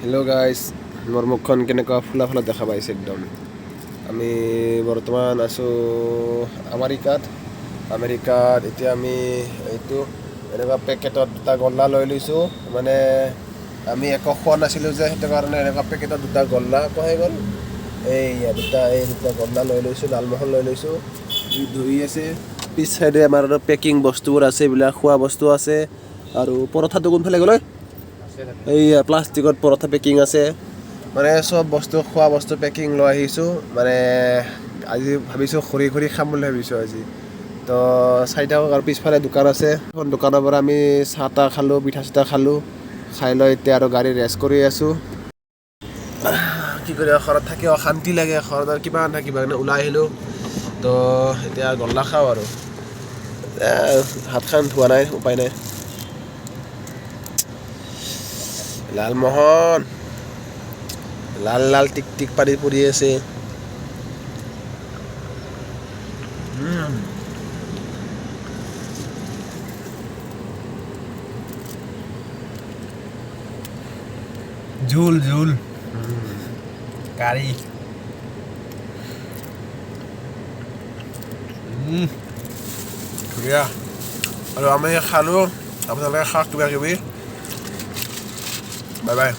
Hello' guys, মোৰ মুখখন কেনেকুৱা ফুলা ফুলা দেখা পাইছে একদম। আমি বৰ্তমান আছোঁ আমেৰিকাত। এতিয়া আমি এইটো এনেকুৱা পেকেটত দুটা গল্লা লৈ লৈছোঁ। মানে আমি একো খোৱা নাছিলোঁ যে, সেইটো কাৰণে এনেকুৱা পেকেটত দুটা গল্লা হৈ গ'ল। এই দুটা গল্লা লৈ লৈছোঁ, লালমোহন লৈ লৈছোঁ। ধৰি আছে পিছ চাইডে আমাৰ পেকিং বস্তুবোৰ আছে, এইবিলাক খোৱা বস্তু আছে। আৰু পৰঠাটো কোনফালে গ'ল? এইয়া প্লাষ্টিকত পৰঠা পেকিং আছে। মানে চব বস্তু খোৱা বস্তু পেকিং লৈ আহিছোঁ। মানে আজি ভাবিছোঁ ঘূৰি ঘূৰি খাম বুলি ভাবিছোঁ আজি। তো চাই থাকক। আৰু পিছফালে দোকান আছে, এখন দোকানৰ পৰা আমি চাহ তাহ খালোঁ, পিঠা চিঠা খালোঁ। খাই লৈ এতিয়া আৰু গাড়ী ৰেষ্ট কৰি আছোঁ। কি কৰি ঘৰত থাকি অশান্তি লাগে, ঘৰত আৰু কিবা ওলাই আহিলোঁ। তো এতিয়া গল্লা খাওঁ আৰু হাত খান ধোৱা নাই, উপায় নাই। লালমোহন লাল লাল টিক টিক পাৰি পৰি আছে। ঝোল কাৰী ধুনীয়া। আৰু আমি খালোঁ, আপোনালোকে খাওক কিবা কিবি। Bye bye.